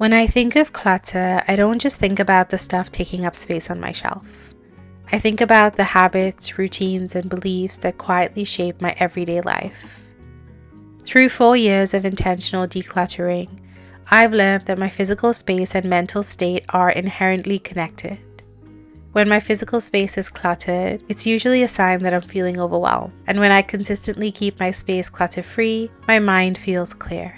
When I think of clutter, I don't just think about the stuff taking up space on my shelf. I think about the habits, routines, and beliefs that quietly shape my everyday life. Through 4 years of intentional decluttering, I've learned that my physical space and mental state are inherently connected. When my physical space is cluttered, it's usually a sign that I'm feeling overwhelmed. And when I consistently keep my space clutter-free, my mind feels clear.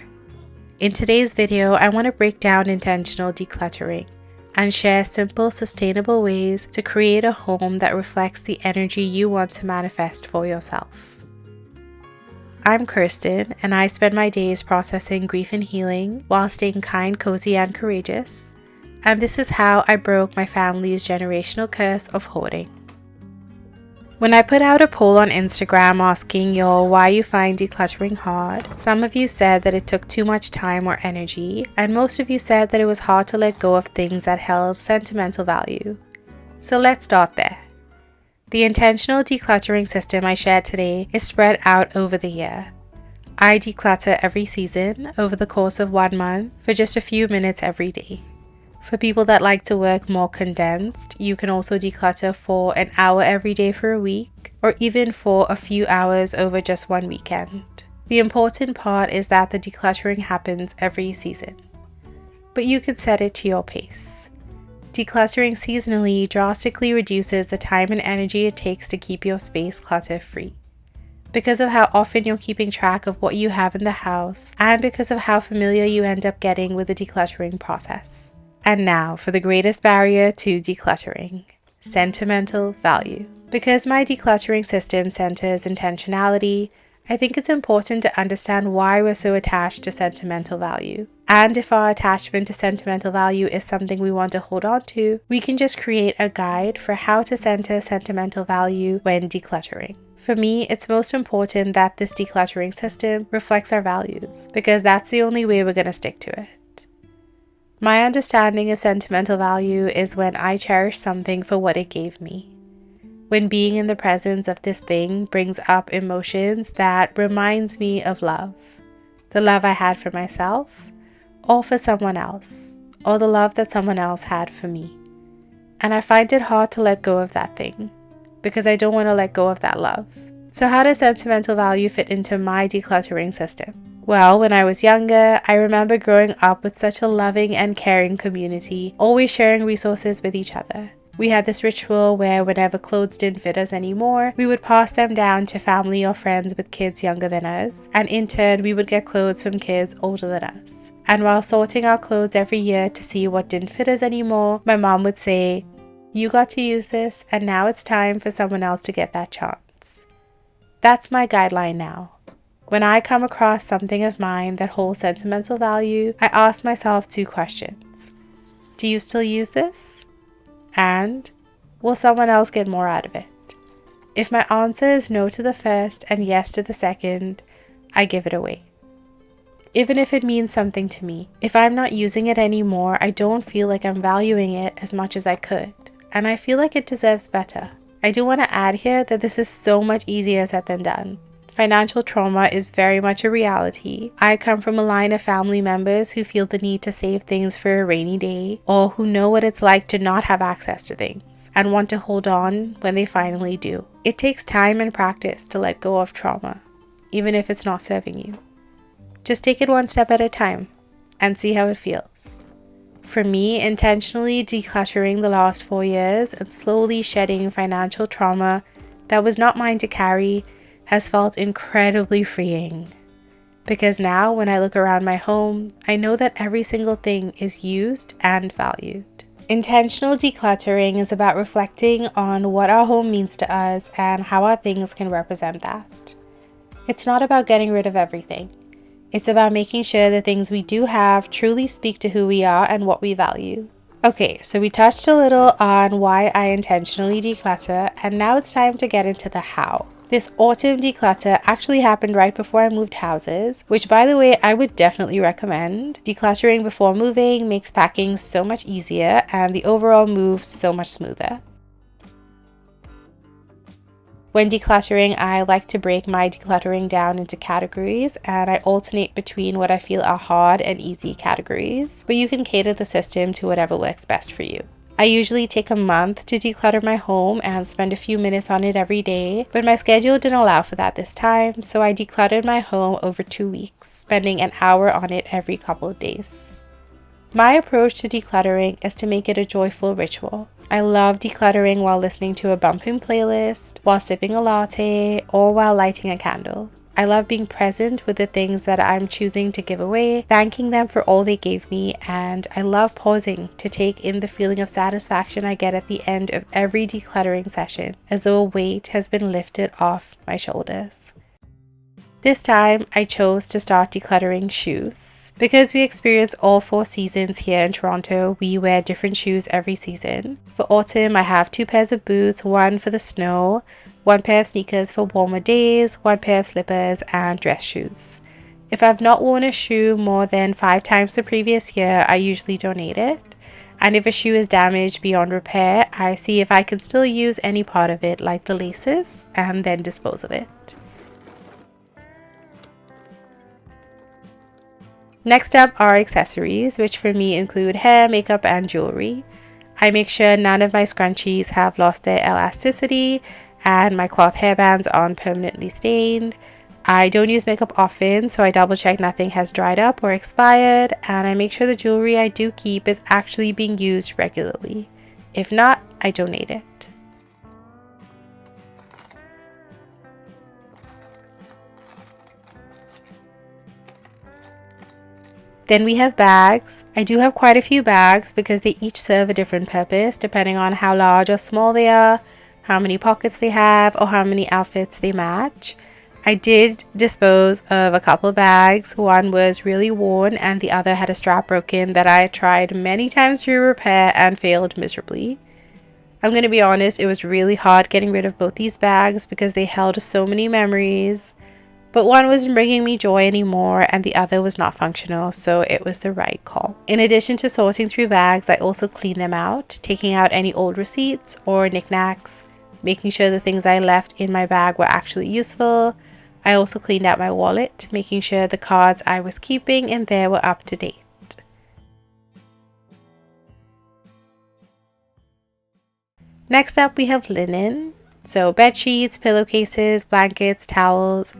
In today's video, I want to break down intentional decluttering and share simple, sustainable ways to create a home that reflects the energy you want to manifest for yourself. I'm Kirsten, and I spend my days processing grief and healing while staying kind, cozy, and courageous. And this is how I broke my family's generational curse of hoarding. When I put out a poll on Instagram asking y'all why you find decluttering hard, some of you said that it took too much time or energy, and most of you said that it was hard to let go of things that held sentimental value. So let's start there. The intentional decluttering system I shared today is spread out over the year. I declutter every season over the course of 1 month for just a few minutes every day. For people that like to work more condensed, you can also declutter for an hour every day for a week, or even for a few hours over just one weekend. The important part is that the decluttering happens every season, but you can set it to your pace. Decluttering seasonally drastically reduces the time and energy it takes to keep your space clutter-free. Because of how often you're keeping track of what you have in the house, and because of how familiar you end up getting with the decluttering process. And now for the greatest barrier to decluttering: sentimental value. Because my decluttering system centers intentionality, I think it's important to understand why we're so attached to sentimental value. And if our attachment to sentimental value is something we want to hold on to, we can just create a guide for how to center sentimental value when decluttering. For me, it's most important that this decluttering system reflects our values, because that's the only way we're going to stick to it. My understanding of sentimental value is when I cherish something for what it gave me. When being in the presence of this thing brings up emotions that reminds me of love. The love I had for myself, or for someone else, or the love that someone else had for me. And I find it hard to let go of that thing, because I don't want to let go of that love. So how does sentimental value fit into my decluttering system? Well, when I was younger, I remember growing up with such a loving and caring community, always sharing resources with each other. We had this ritual where whenever clothes didn't fit us anymore, we would pass them down to family or friends with kids younger than us, and in turn, we would get clothes from kids older than us. And while sorting our clothes every year to see what didn't fit us anymore, my mom would say, "You got to use this, and now it's time for someone else to get that chance." That's my guideline now. When I come across something of mine that holds sentimental value, I ask myself 2 questions. Do you still use this? And will someone else get more out of it? If my answer is no to the first and yes to the second, I give it away. Even if it means something to me. If I'm not using it anymore, I don't feel like I'm valuing it as much as I could, and I feel like it deserves better. I do want to add here that this is so much easier said than done. Financial trauma is very much a reality. I come from a line of family members who feel the need to save things for a rainy day, or who know what it's like to not have access to things and want to hold on when they finally do. It takes time and practice to let go of trauma, even if it's not serving you. Just take it one step at a time and see how it feels. For me, intentionally decluttering the last 4 years and slowly shedding financial trauma that was not mine to carry has felt incredibly freeing. Because now when I look around my home, I know that every single thing is used and valued. Intentional decluttering is about reflecting on what our home means to us and how our things can represent that. It's not about getting rid of everything. It's about making sure the things we do have truly speak to who we are and what we value. Okay, so we touched a little on why I intentionally declutter, and now it's time to get into the how. This autumn declutter actually happened right before I moved houses, which, by the way, I would definitely recommend. Decluttering before moving makes packing so much easier and the overall move so much smoother. When decluttering, I like to break my decluttering down into categories, and I alternate between what I feel are hard and easy categories, but you can cater the system to whatever works best for you. I usually take a month to declutter my home and spend a few minutes on it every day, but my schedule didn't allow for that this time, so I decluttered my home over 2 weeks, spending an hour on it every couple of days. My approach to decluttering is to make it a joyful ritual. I love decluttering while listening to a bumping playlist, while sipping a latte, or while lighting a candle. I love being present with the things that I'm choosing to give away, thanking them for all they gave me, and I love pausing to take in the feeling of satisfaction I get at the end of every decluttering session, as though a weight has been lifted off my shoulders. This time, I chose to start decluttering shoes. Because we experience all 4 seasons here in Toronto, we wear different shoes every season. For autumn, I have 2 pairs of boots, one for the snow, 1 pair of sneakers for warmer days, 1 pair of slippers, and dress shoes. If I've not worn a shoe more than 5 times the previous year, I usually donate it. And if a shoe is damaged beyond repair, I see if I can still use any part of it, like the laces, and then dispose of it. Next up are accessories, which for me include hair, makeup, and jewelry. I make sure none of my scrunchies have lost their elasticity and my cloth hairbands aren't permanently stained. I don't use makeup often, so I double check nothing has dried up or expired, and I make sure the jewelry I do keep is actually being used regularly. If not, I donate it. Then we have bags. I do have quite a few bags because they each serve a different purpose depending on how large or small they are, how many pockets they have, or how many outfits they match. I did dispose of a couple of bags. One was really worn and the other had a strap broken that I tried many times to repair and failed miserably. I'm going to be honest, it was really hard getting rid of both these bags because they held so many memories. But one wasn't bringing me joy anymore and the other was not functional, so it was the right call. In addition to sorting through bags, I also cleaned them out, taking out any old receipts or knickknacks, making sure the things I left in my bag were actually useful. I also cleaned out my wallet, making sure the cards I was keeping in there were up to date. Next up, we have linen. So bed sheets, pillowcases, blankets, towels.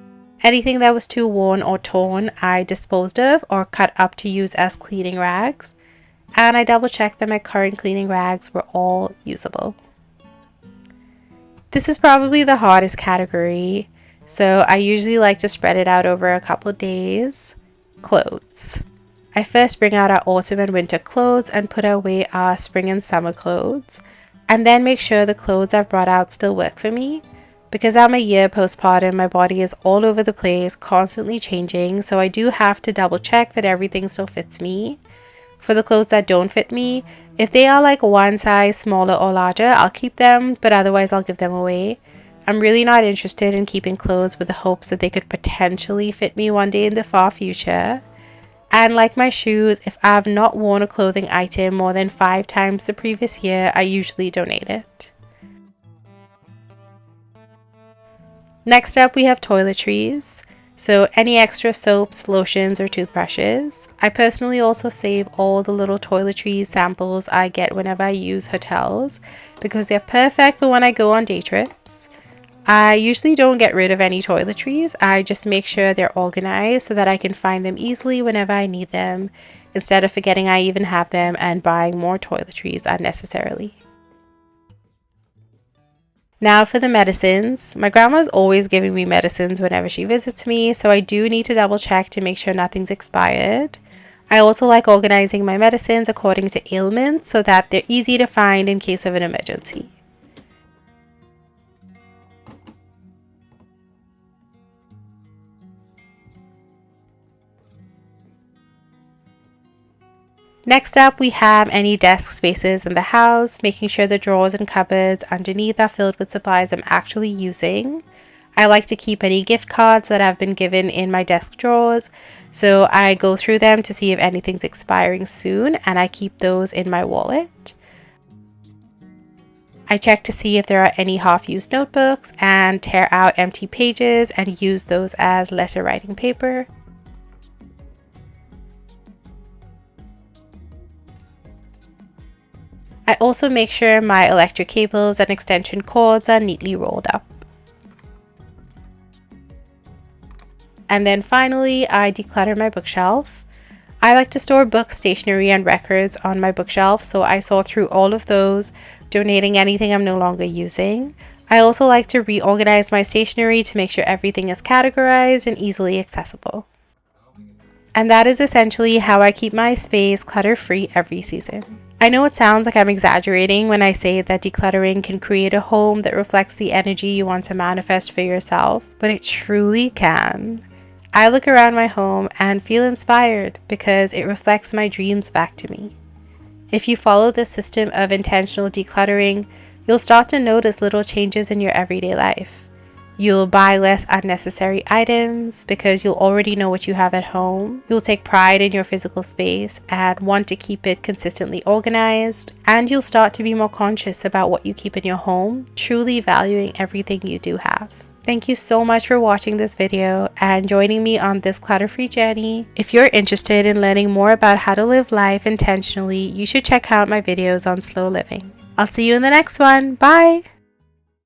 Anything that was too worn or torn, I disposed of or cut up to use as cleaning rags. And I double checked that my current cleaning rags were all usable. This is probably the hardest category, so I usually like to spread it out over a couple of days. Clothes. I first bring out our autumn and winter clothes and put away our spring and summer clothes, and then make sure the clothes I've brought out still work for me. Because I'm a year postpartum, my body is all over the place, constantly changing, so I do have to double check that everything still fits me. For the clothes that don't fit me, if they are like one size smaller or larger, I'll keep them, but otherwise I'll give them away. I'm really not interested in keeping clothes with the hopes that they could potentially fit me one day in the far future. And like my shoes, if I've not worn a clothing item more than 5 times the previous year, I usually donate it. Next up, we have toiletries. So any extra soaps, lotions, or toothbrushes. I personally also save all the little toiletries samples I get whenever I use hotels because they're perfect for when I go on day trips. I usually don't get rid of any toiletries. I just make sure they're organized so that I can find them easily whenever I need them, instead of forgetting I even have them and buying more toiletries unnecessarily. Now for the medicines. My grandma's always giving me medicines whenever she visits me, so I do need to double check to make sure nothing's expired. I also like organizing my medicines according to ailments so that they're easy to find in case of an emergency. Next up, we have any desk spaces in the house, making sure the drawers and cupboards underneath are filled with supplies I'm actually using. I like to keep any gift cards that I've been given in my desk drawers, so I go through them to see if anything's expiring soon, and I keep those in my wallet. I check to see if there are any half-used notebooks and tear out empty pages and use those as letter writing paper. I also make sure my electric cables and extension cords are neatly rolled up. And then finally, I declutter my bookshelf. I like to store books, stationery, and records on my bookshelf, so I sort through all of those, donating anything I'm no longer using. I also like to reorganize my stationery to make sure everything is categorized and easily accessible. And that is essentially how I keep my space clutter-free every season. I know it sounds like I'm exaggerating when I say that decluttering can create a home that reflects the energy you want to manifest for yourself, but it truly can. I look around my home and feel inspired because it reflects my dreams back to me. If you follow this system of intentional decluttering, you'll start to notice little changes in your everyday life. You'll buy less unnecessary items because you'll already know what you have at home. You'll take pride in your physical space and want to keep it consistently organized. And you'll start to be more conscious about what you keep in your home, truly valuing everything you do have. Thank you so much for watching this video and joining me on this clutter-free journey. If you're interested in learning more about how to live life intentionally, you should check out my videos on slow living. I'll see you in the next one. Bye!